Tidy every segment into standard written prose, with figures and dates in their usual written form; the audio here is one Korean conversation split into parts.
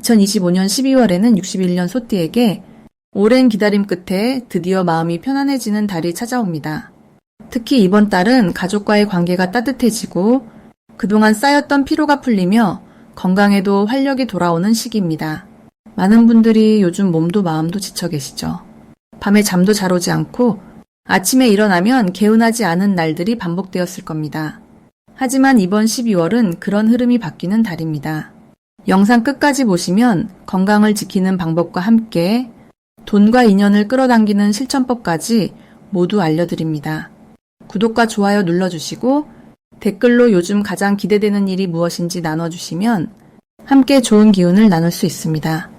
2025년 12월에는 61년 소띠에게 오랜 기다림 끝에 드디어 마음이 편안해지는 달이 찾아옵니다. 특히 이번 달은 가족과의 관계가 따뜻해지고 그동안 쌓였던 피로가 풀리며 건강에도 활력이 돌아오는 시기입니다. 많은 분들이 요즘 몸도 마음도 지쳐 계시죠. 밤에 잠도 잘 오지 않고 아침에 일어나면 개운하지 않은 날들이 반복되었을 겁니다. 하지만 이번 12월은 그런 흐름이 바뀌는 달입니다. 영상 끝까지 보시면 건강을 지키는 방법과 함께 돈과 인연을 끌어당기는 실천법까지 모두 알려드립니다. 구독과 좋아요 눌러주시고 댓글로 요즘 가장 기대되는 일이 무엇인지 나눠주시면 함께 좋은 기운을 나눌 수 있습니다.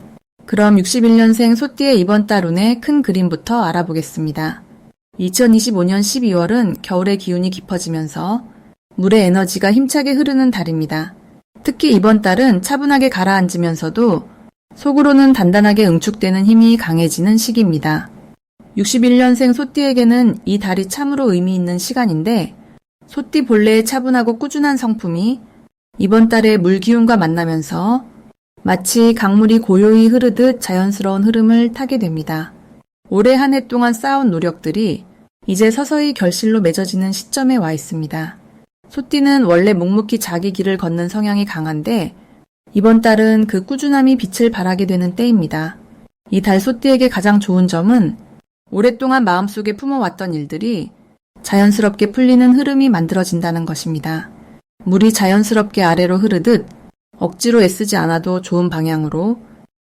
그럼 61년생 소띠의 이번 달 운의 큰 그림부터 알아보겠습니다. 2025년 12월은 겨울의 기운이 깊어지면서 물의 에너지가 힘차게 흐르는 달입니다. 특히 이번 달은 차분하게 가라앉으면서도 속으로는 단단하게 응축되는 힘이 강해지는 시기입니다. 61년생 소띠에게는 이 달이 참으로 의미 있는 시간인데 소띠 본래의 차분하고 꾸준한 성품이 이번 달에 물 기운과 만나면서 마치 강물이 고요히 흐르듯 자연스러운 흐름을 타게 됩니다. 올해 한 해 동안 쌓아온 노력들이 이제 서서히 결실로 맺어지는 시점에 와 있습니다. 소띠는 원래 묵묵히 자기 길을 걷는 성향이 강한데 이번 달은 그 꾸준함이 빛을 발하게 되는 때입니다. 이 달 소띠에게 가장 좋은 점은 오랫동안 마음속에 품어왔던 일들이 자연스럽게 풀리는 흐름이 만들어진다는 것입니다. 물이 자연스럽게 아래로 흐르듯 억지로 애쓰지 않아도 좋은 방향으로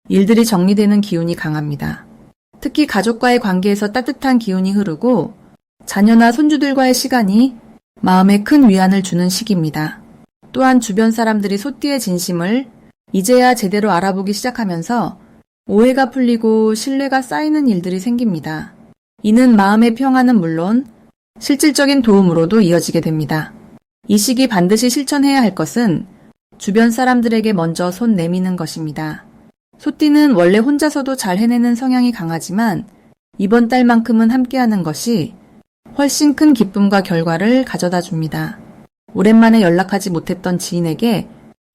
일들이 정리되는 기운이 강합니다. 특히 가족과의 관계에서 따뜻한 기운이 흐르고 자녀나 손주들과의 시간이 마음에 큰 위안을 주는 시기입니다. 또한 주변 사람들이 소띠의 진심을 이제야 제대로 알아보기 시작하면서 오해가 풀리고 신뢰가 쌓이는 일들이 생깁니다. 이는 마음의 평안은 물론 실질적인 도움으로도 이어지게 됩니다. 이 시기 반드시 실천해야 할 것은 주변 사람들에게 먼저 손 내미는 것입니다. 소띠는 원래 혼자서도 잘 해내는 성향이 강하지만 이번 달만큼은 함께하는 것이 훨씬 큰 기쁨과 결과를 가져다 줍니다. 오랜만에 연락하지 못했던 지인에게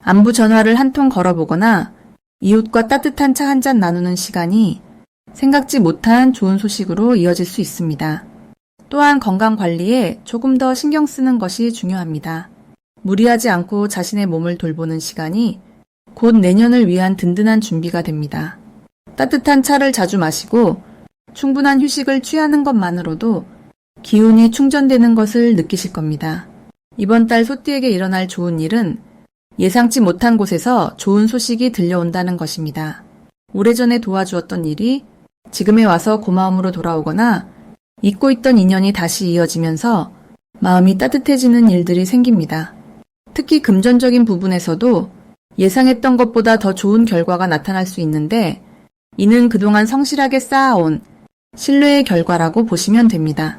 안부 전화를 한 통 걸어보거나 이웃과 따뜻한 차 한 잔 나누는 시간이 생각지 못한 좋은 소식으로 이어질 수 있습니다. 또한 건강 관리에 조금 더 신경 쓰는 것이 중요합니다. 무리하지 않고 자신의 몸을 돌보는 시간이 곧 내년을 위한 든든한 준비가 됩니다. 따뜻한 차를 자주 마시고 충분한 휴식을 취하는 것만으로도 기운이 충전되는 것을 느끼실 겁니다. 이번 달 소띠에게 일어날 좋은 일은 예상치 못한 곳에서 좋은 소식이 들려온다는 것입니다. 오래전에 도와주었던 일이 지금에 와서 고마움으로 돌아오거나 잊고 있던 인연이 다시 이어지면서 마음이 따뜻해지는 일들이 생깁니다. 특히 금전적인 부분에서도 예상했던 것보다 더 좋은 결과가 나타날 수 있는데 이는 그동안 성실하게 쌓아온 신뢰의 결과라고 보시면 됩니다.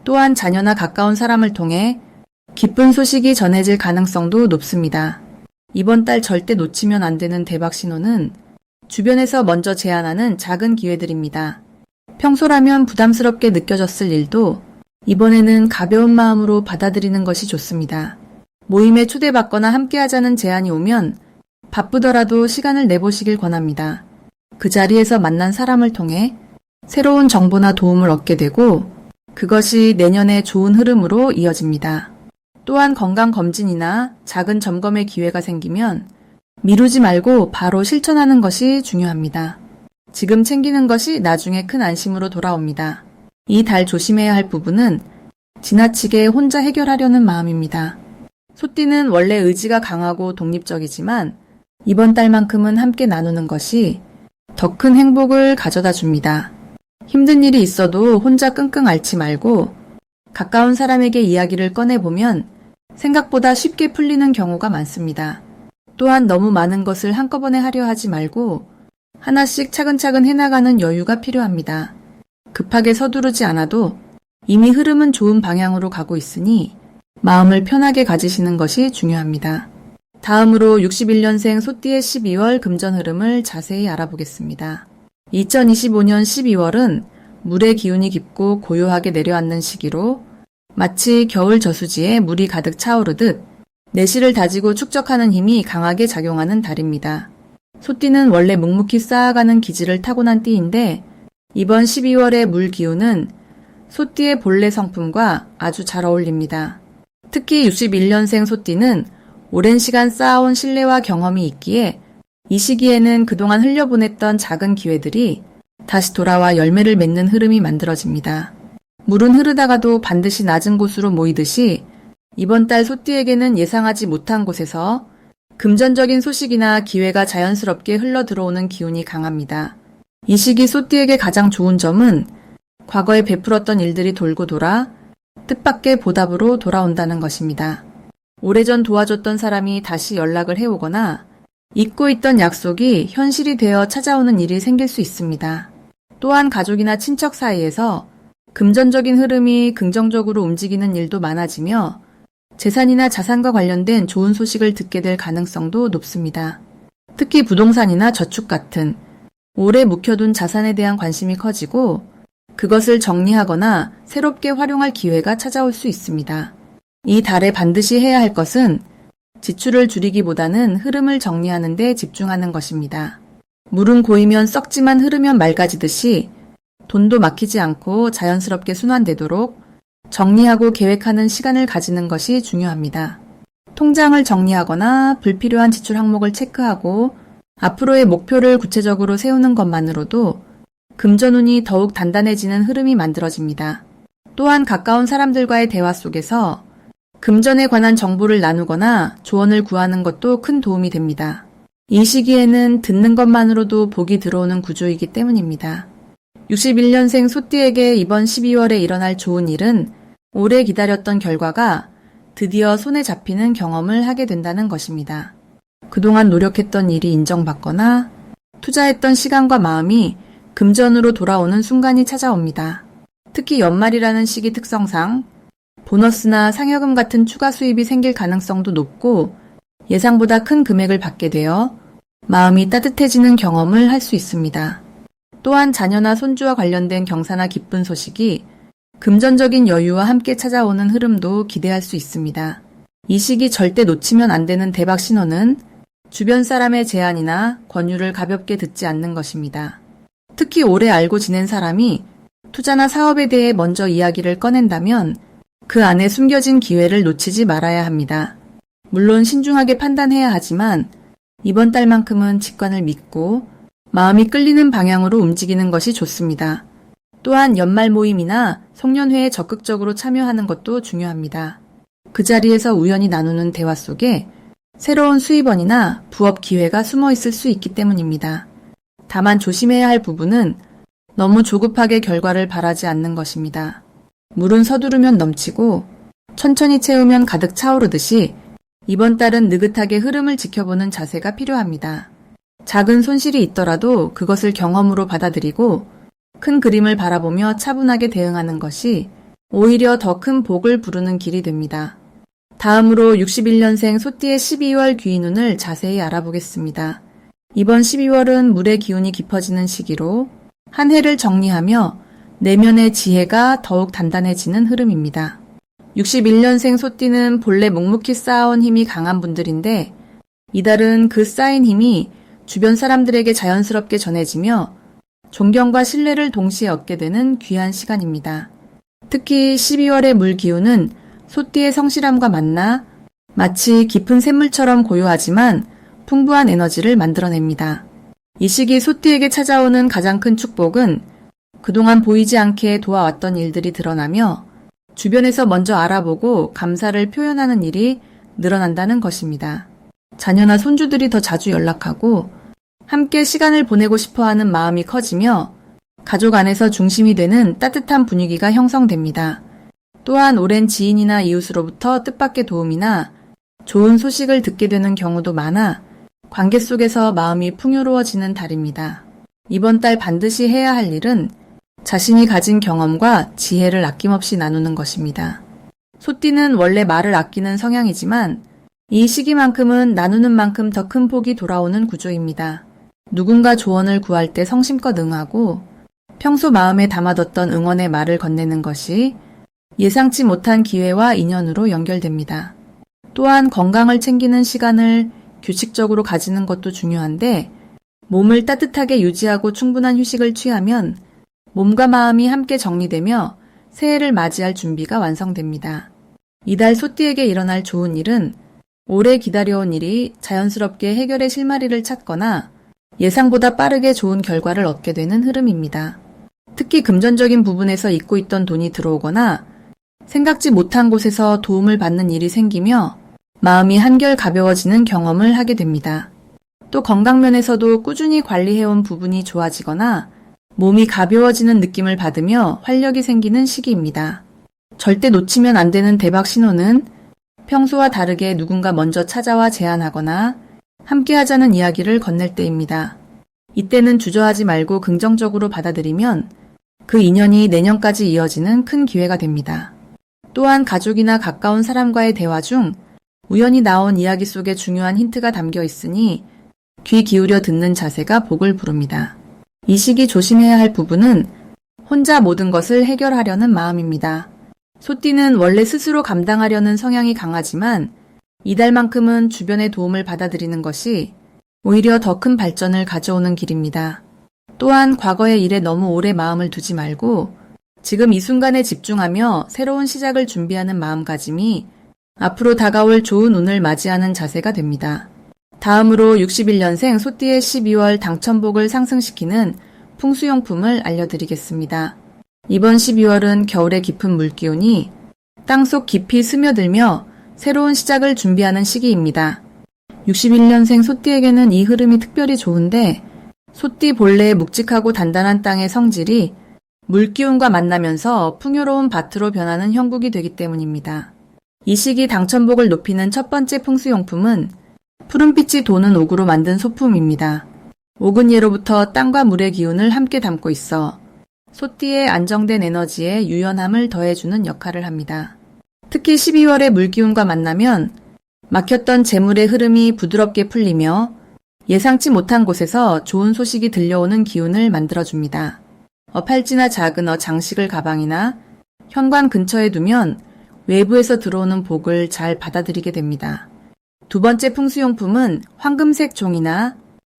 또한 자녀나 가까운 사람을 통해 기쁜 소식이 전해질 가능성도 높습니다. 이번 달 절대 놓치면 안 되는 대박 신호는 주변에서 먼저 제안하는 작은 기회들입니다. 평소라면 부담스럽게 느껴졌을 일도 이번에는 가벼운 마음으로 받아들이는 것이 좋습니다. 모임에 초대받거나 함께하자는 제안이 오면 바쁘더라도 시간을 내보시길 권합니다. 그 자리에서 만난 사람을 통해 새로운 정보나 도움을 얻게 되고 그것이 내년의 좋은 흐름으로 이어집니다. 또한 건강검진이나 작은 점검의 기회가 생기면 미루지 말고 바로 실천하는 것이 중요합니다. 지금 챙기는 것이 나중에 큰 안심으로 돌아옵니다. 이 달 조심해야 할 부분은 지나치게 혼자 해결하려는 마음입니다. 소띠는 원래 의지가 강하고 독립적이지만 이번 달만큼은 함께 나누는 것이 더 큰 행복을 가져다 줍니다. 힘든 일이 있어도 혼자 끙끙 앓지 말고 가까운 사람에게 이야기를 꺼내보면 생각보다 쉽게 풀리는 경우가 많습니다. 또한 너무 많은 것을 한꺼번에 하려 하지 말고 하나씩 차근차근 해나가는 여유가 필요합니다. 급하게 서두르지 않아도 이미 흐름은 좋은 방향으로 가고 있으니 마음을 편하게 가지시는 것이 중요합니다. 다음으로 61년생 소띠의 12월 금전 흐름을 자세히 알아보겠습니다. 2025년 12월은 물의 기운이 깊고 고요하게 내려앉는 시기로 마치 겨울 저수지에 물이 가득 차오르듯 내실을 다지고 축적하는 힘이 강하게 작용하는 달입니다. 소띠는 원래 묵묵히 쌓아가는 기질을 타고난 띠인데 이번 12월의 물 기운은 소띠의 본래 성품과 아주 잘 어울립니다. 특히 61년생 소띠는 오랜 시간 쌓아온 신뢰와 경험이 있기에 이 시기에는 그동안 흘려보냈던 작은 기회들이 다시 돌아와 열매를 맺는 흐름이 만들어집니다. 물은 흐르다가도 반드시 낮은 곳으로 모이듯이 이번 달 소띠에게는 예상하지 못한 곳에서 금전적인 소식이나 기회가 자연스럽게 흘러 들어오는 기운이 강합니다. 이 시기 소띠에게 가장 좋은 점은 과거에 베풀었던 일들이 돌고 돌아 뜻밖의 보답으로 돌아온다는 것입니다. 오래전 도와줬던 사람이 다시 연락을 해오거나 잊고 있던 약속이 현실이 되어 찾아오는 일이 생길 수 있습니다. 또한 가족이나 친척 사이에서 금전적인 흐름이 긍정적으로 움직이는 일도 많아지며 재산이나 자산과 관련된 좋은 소식을 듣게 될 가능성도 높습니다. 특히 부동산이나 저축 같은 오래 묵혀둔 자산에 대한 관심이 커지고 그것을 정리하거나 새롭게 활용할 기회가 찾아올 수 있습니다. 이 달에 반드시 해야 할 것은 지출을 줄이기보다는 흐름을 정리하는 데 집중하는 것입니다. 물은 고이면 썩지만 흐르면 맑아지듯이 돈도 막히지 않고 자연스럽게 순환되도록 정리하고 계획하는 시간을 가지는 것이 중요합니다. 통장을 정리하거나 불필요한 지출 항목을 체크하고 앞으로의 목표를 구체적으로 세우는 것만으로도 금전운이 더욱 단단해지는 흐름이 만들어집니다. 또한 가까운 사람들과의 대화 속에서 금전에 관한 정보를 나누거나 조언을 구하는 것도 큰 도움이 됩니다. 이 시기에는 듣는 것만으로도 복이 들어오는 구조이기 때문입니다. 61년생 소띠에게 이번 12월에 일어날 좋은 일은 오래 기다렸던 결과가 드디어 손에 잡히는 경험을 하게 된다는 것입니다. 그동안 노력했던 일이 인정받거나 투자했던 시간과 마음이 금전으로 돌아오는 순간이 찾아옵니다. 특히 연말이라는 시기 특성상 보너스나 상여금 같은 추가 수입이 생길 가능성도 높고 예상보다 큰 금액을 받게 되어 마음이 따뜻해지는 경험을 할 수 있습니다. 또한 자녀나 손주와 관련된 경사나 기쁜 소식이 금전적인 여유와 함께 찾아오는 흐름도 기대할 수 있습니다. 이 시기 절대 놓치면 안 되는 대박 신호는 주변 사람의 제안이나 권유를 가볍게 듣지 않는 것입니다. 특히 오래 알고 지낸 사람이 투자나 사업에 대해 먼저 이야기를 꺼낸다면 그 안에 숨겨진 기회를 놓치지 말아야 합니다. 물론 신중하게 판단해야 하지만 이번 달만큼은 직관을 믿고 마음이 끌리는 방향으로 움직이는 것이 좋습니다. 또한 연말 모임이나 송년회에 적극적으로 참여하는 것도 중요합니다. 그 자리에서 우연히 나누는 대화 속에 새로운 수입원이나 부업 기회가 숨어 있을 수 있기 때문입니다. 다만 조심해야 할 부분은 너무 조급하게 결과를 바라지 않는 것입니다. 물은 서두르면 넘치고 천천히 채우면 가득 차오르듯이 이번 달은 느긋하게 흐름을 지켜보는 자세가 필요합니다. 작은 손실이 있더라도 그것을 경험으로 받아들이고 큰 그림을 바라보며 차분하게 대응하는 것이 오히려 더 큰 복을 부르는 길이 됩니다. 다음으로 61년생 소띠의 12월 귀인운을 자세히 알아보겠습니다. 이번 12월은 물의 기운이 깊어지는 시기로 한 해를 정리하며 내면의 지혜가 더욱 단단해지는 흐름입니다. 61년생 소띠는 본래 묵묵히 쌓아온 힘이 강한 분들인데 이달은 그 쌓인 힘이 주변 사람들에게 자연스럽게 전해지며 존경과 신뢰를 동시에 얻게 되는 귀한 시간입니다. 특히 12월의 물 기운은 소띠의 성실함과 만나 마치 깊은 샘물처럼 고요하지만 풍부한 에너지를 만들어냅니다. 이 시기 소띠에게 찾아오는 가장 큰 축복은 그동안 보이지 않게 도와왔던 일들이 드러나며 주변에서 먼저 알아보고 감사를 표현하는 일이 늘어난다는 것입니다. 자녀나 손주들이 더 자주 연락하고 함께 시간을 보내고 싶어하는 마음이 커지며 가족 안에서 중심이 되는 따뜻한 분위기가 형성됩니다. 또한 오랜 지인이나 이웃으로부터 뜻밖의 도움이나 좋은 소식을 듣게 되는 경우도 많아 관계 속에서 마음이 풍요로워지는 달입니다. 이번 달 반드시 해야 할 일은 자신이 가진 경험과 지혜를 아낌없이 나누는 것입니다. 소띠는 원래 말을 아끼는 성향이지만 이 시기만큼은 나누는 만큼 더 큰 복이 돌아오는 구조입니다. 누군가 조언을 구할 때 성심껏 응하고 평소 마음에 담아뒀던 응원의 말을 건네는 것이 예상치 못한 기회와 인연으로 연결됩니다. 또한 건강을 챙기는 시간을 규칙적으로 가지는 것도 중요한데 몸을 따뜻하게 유지하고 충분한 휴식을 취하면 몸과 마음이 함께 정리되며 새해를 맞이할 준비가 완성됩니다. 이달 소띠에게 일어날 좋은 일은 오래 기다려온 일이 자연스럽게 해결의 실마리를 찾거나 예상보다 빠르게 좋은 결과를 얻게 되는 흐름입니다. 특히 금전적인 부분에서 잊고 있던 돈이 들어오거나 생각지 못한 곳에서 도움을 받는 일이 생기며 마음이 한결 가벼워지는 경험을 하게 됩니다. 또 건강면에서도 꾸준히 관리해온 부분이 좋아지거나 몸이 가벼워지는 느낌을 받으며 활력이 생기는 시기입니다. 절대 놓치면 안 되는 대박 신호는 평소와 다르게 누군가 먼저 찾아와 제안하거나 함께 하자는 이야기를 건넬 때입니다. 이때는 주저하지 말고 긍정적으로 받아들이면 그 인연이 내년까지 이어지는 큰 기회가 됩니다. 또한 가족이나 가까운 사람과의 대화 중 우연히 나온 이야기 속에 중요한 힌트가 담겨 있으니 귀 기울여 듣는 자세가 복을 부릅니다. 이 시기 조심해야 할 부분은 혼자 모든 것을 해결하려는 마음입니다. 소띠는 원래 스스로 감당하려는 성향이 강하지만 이달만큼은 주변의 도움을 받아들이는 것이 오히려 더 큰 발전을 가져오는 길입니다. 또한 과거의 일에 너무 오래 마음을 두지 말고 지금 이 순간에 집중하며 새로운 시작을 준비하는 마음가짐이 앞으로 다가올 좋은 운을 맞이하는 자세가 됩니다. 다음으로 61년생 소띠의 12월 당첨복을 상승시키는 풍수용품을 알려드리겠습니다. 이번 12월은 겨울의 깊은 물기운이 땅속 깊이 스며들며 새로운 시작을 준비하는 시기입니다. 61년생 소띠에게는 이 흐름이 특별히 좋은데 소띠 본래의 묵직하고 단단한 땅의 성질이 물기운과 만나면서 풍요로운 밭으로 변하는 형국이 되기 때문입니다. 이 시기 당첨복을 높이는 첫 번째 풍수용품은 푸른빛이 도는 옥으로 만든 소품입니다. 옥은 예로부터 땅과 물의 기운을 함께 담고 있어 소띠의 안정된 에너지에 유연함을 더해주는 역할을 합니다. 특히 12월에 물기운과 만나면 막혔던 재물의 흐름이 부드럽게 풀리며 예상치 못한 곳에서 좋은 소식이 들려오는 기운을 만들어줍니다. 팔찌나 작은 장식을 가방이나 현관 근처에 두면 외부에서 들어오는 복을 잘 받아들이게 됩니다. 두 번째 풍수용품은 황금색 종이나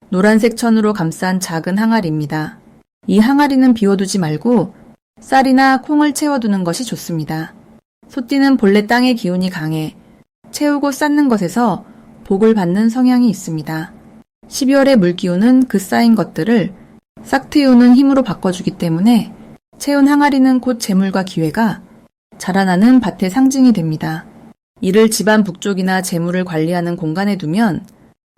노란색 천으로 감싼 작은 항아리입니다. 이 항아리는 비워두지 말고 쌀이나 콩을 채워두는 것이 좋습니다. 소띠는 본래 땅의 기운이 강해 채우고 쌓는 것에서 복을 받는 성향이 있습니다. 12월의 물기운은 그 쌓인 것들을 싹 틔우는 힘으로 바꿔주기 때문에 채운 항아리는 곧 재물과 기회가 자라나는 밭의 상징이 됩니다. 이를 집안 북쪽이나 재물을 관리하는 공간에 두면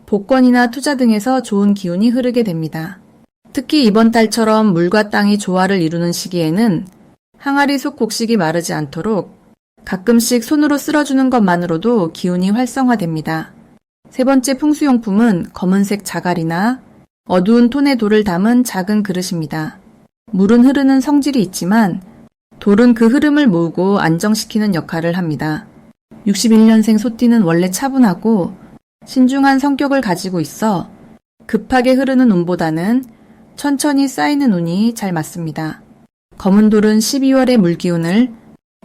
복권이나 투자 등에서 좋은 기운이 흐르게 됩니다. 특히 이번 달처럼 물과 땅이 조화를 이루는 시기에는 항아리 속 곡식이 마르지 않도록 가끔씩 손으로 쓸어주는 것만으로도 기운이 활성화됩니다. 세 번째 풍수용품은 검은색 자갈이나 어두운 톤의 돌을 담은 작은 그릇입니다. 물은 흐르는 성질이 있지만 돌은 그 흐름을 모으고 안정시키는 역할을 합니다. 61년생 소띠는 원래 차분하고 신중한 성격을 가지고 있어 급하게 흐르는 운보다는 천천히 쌓이는 운이 잘 맞습니다. 검은 돌은 12월의 물기운을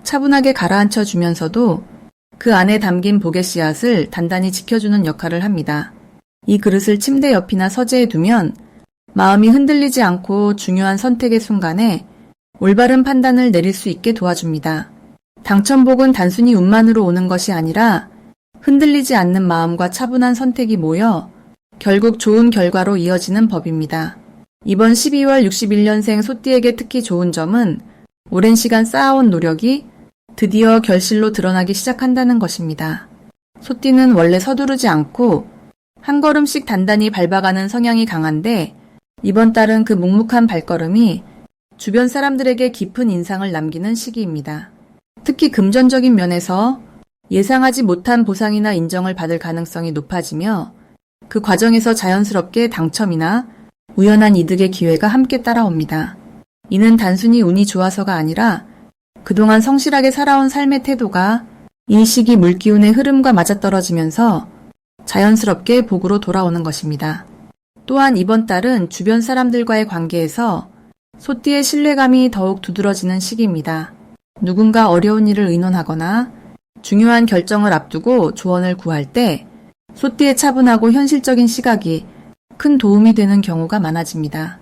차분하게 가라앉혀 주면서도 그 안에 담긴 복의 씨앗을 단단히 지켜주는 역할을 합니다. 이 그릇을 침대 옆이나 서재에 두면 마음이 흔들리지 않고 중요한 선택의 순간에 올바른 판단을 내릴 수 있게 도와줍니다. 당첨복은 단순히 운만으로 오는 것이 아니라 흔들리지 않는 마음과 차분한 선택이 모여 결국 좋은 결과로 이어지는 법입니다. 이번 12월 61년생 소띠에게 특히 좋은 점은 오랜 시간 쌓아온 노력이 드디어 결실로 드러나기 시작한다는 것입니다. 소띠는 원래 서두르지 않고 한 걸음씩 단단히 밟아가는 성향이 강한데 이번 달은 그 묵묵한 발걸음이 주변 사람들에게 깊은 인상을 남기는 시기입니다. 특히 금전적인 면에서 예상하지 못한 보상이나 인정을 받을 가능성이 높아지며 그 과정에서 자연스럽게 당첨이나 우연한 이득의 기회가 함께 따라옵니다. 이는 단순히 운이 좋아서가 아니라 그동안 성실하게 살아온 삶의 태도가 이 시기 물기운의 흐름과 맞아떨어지면서 자연스럽게 복으로 돌아오는 것입니다. 또한 이번 달은 주변 사람들과의 관계에서 소띠의 신뢰감이 더욱 두드러지는 시기입니다. 누군가 어려운 일을 의논하거나 중요한 결정을 앞두고 조언을 구할 때 소띠의 차분하고 현실적인 시각이 큰 도움이 되는 경우가 많아집니다.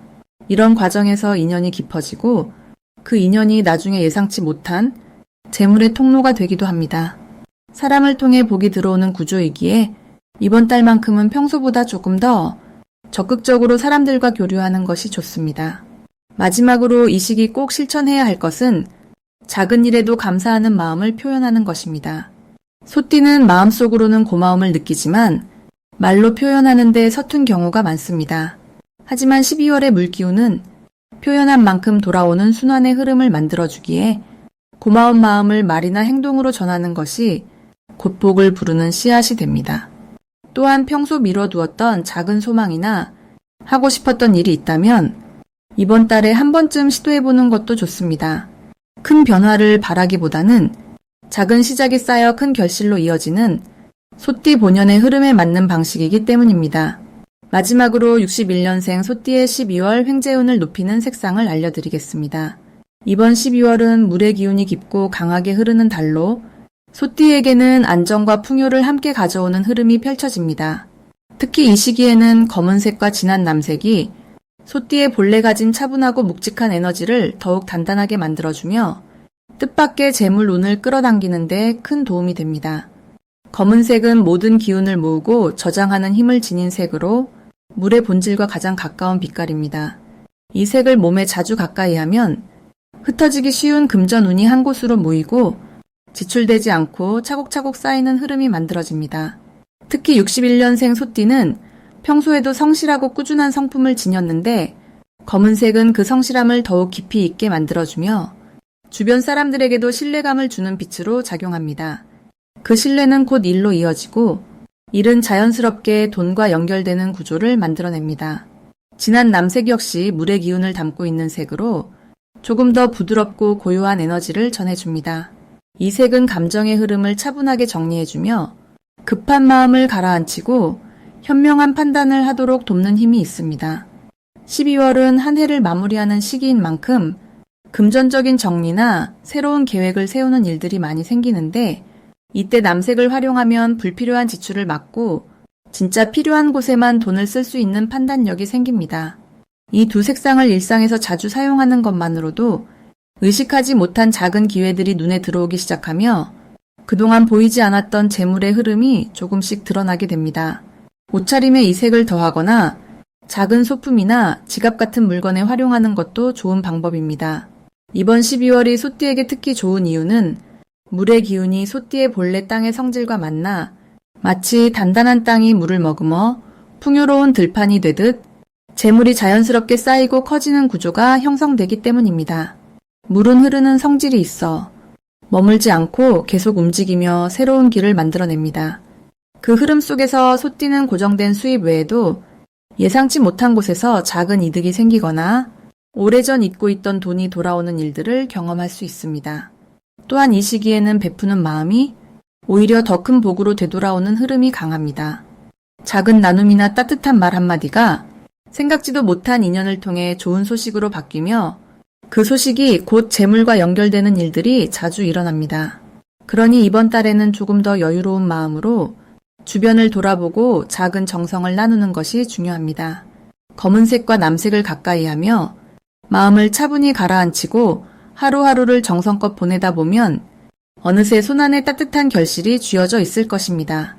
이런 과정에서 인연이 깊어지고 그 인연이 나중에 예상치 못한 재물의 통로가 되기도 합니다. 사람을 통해 복이 들어오는 구조이기에 이번 달만큼은 평소보다 조금 더 적극적으로 사람들과 교류하는 것이 좋습니다. 마지막으로 이 시기 꼭 실천해야 할 것은 작은 일에도 감사하는 마음을 표현하는 것입니다. 소띠는 마음속으로는 고마움을 느끼지만 말로 표현하는 데 서툰 경우가 많습니다. 하지만 12월의 물기운은 표현한 만큼 돌아오는 순환의 흐름을 만들어주기에 고마운 마음을 말이나 행동으로 전하는 것이 곧 복을 부르는 씨앗이 됩니다. 또한 평소 미뤄두었던 작은 소망이나 하고 싶었던 일이 있다면 이번 달에 한 번쯤 시도해보는 것도 좋습니다. 큰 변화를 바라기보다는 작은 시작이 쌓여 큰 결실로 이어지는 소띠 본연의 흐름에 맞는 방식이기 때문입니다. 마지막으로 61년생 소띠의 12월 횡재운을 높이는 색상을 알려드리겠습니다. 이번 12월은 물의 기운이 깊고 강하게 흐르는 달로 소띠에게는 안정과 풍요를 함께 가져오는 흐름이 펼쳐집니다. 특히 이 시기에는 검은색과 진한 남색이 소띠의 본래 가진 차분하고 묵직한 에너지를 더욱 단단하게 만들어주며 뜻밖의 재물운을 끌어당기는 데 큰 도움이 됩니다. 검은색은 모든 기운을 모으고 저장하는 힘을 지닌 색으로 물의 본질과 가장 가까운 빛깔입니다. 이 색을 몸에 자주 가까이 하면 흩어지기 쉬운 금전운이 한 곳으로 모이고 지출되지 않고 차곡차곡 쌓이는 흐름이 만들어집니다. 특히 61년생 소띠는 평소에도 성실하고 꾸준한 성품을 지녔는데 검은색은 그 성실함을 더욱 깊이 있게 만들어주며 주변 사람들에게도 신뢰감을 주는 빛으로 작용합니다. 그 신뢰는 곧 일로 이어지고 일은 자연스럽게 돈과 연결되는 구조를 만들어냅니다. 진한 남색 역시 물의 기운을 담고 있는 색으로 조금 더 부드럽고 고요한 에너지를 전해줍니다. 이 색은 감정의 흐름을 차분하게 정리해주며 급한 마음을 가라앉히고 현명한 판단을 하도록 돕는 힘이 있습니다. 12월은 한 해를 마무리하는 시기인 만큼 금전적인 정리나 새로운 계획을 세우는 일들이 많이 생기는데 이때 남색을 활용하면 불필요한 지출을 막고 진짜 필요한 곳에만 돈을 쓸 수 있는 판단력이 생깁니다. 이 두 색상을 일상에서 자주 사용하는 것만으로도 의식하지 못한 작은 기회들이 눈에 들어오기 시작하며 그동안 보이지 않았던 재물의 흐름이 조금씩 드러나게 됩니다. 옷차림에 이 색을 더하거나 작은 소품이나 지갑 같은 물건에 활용하는 것도 좋은 방법입니다. 이번 12월이 소띠에게 특히 좋은 이유는 물의 기운이 소띠의 본래 땅의 성질과 만나 마치 단단한 땅이 물을 머금어 풍요로운 들판이 되듯 재물이 자연스럽게 쌓이고 커지는 구조가 형성되기 때문입니다. 물은 흐르는 성질이 있어 머물지 않고 계속 움직이며 새로운 길을 만들어냅니다. 그 흐름 속에서 소띠는 고정된 수입 외에도 예상치 못한 곳에서 작은 이득이 생기거나 오래전 잊고 있던 돈이 돌아오는 일들을 경험할 수 있습니다. 또한 이 시기에는 베푸는 마음이 오히려 더 큰 복으로 되돌아오는 흐름이 강합니다. 작은 나눔이나 따뜻한 말 한마디가 생각지도 못한 인연을 통해 좋은 소식으로 바뀌며 그 소식이 곧 재물과 연결되는 일들이 자주 일어납니다. 그러니 이번 달에는 조금 더 여유로운 마음으로 주변을 돌아보고 작은 정성을 나누는 것이 중요합니다. 검은색과 남색을 가까이 하며 마음을 차분히 가라앉히고 하루하루를 정성껏 보내다 보면 어느새 손안에 따뜻한 결실이 쥐어져 있을 것입니다.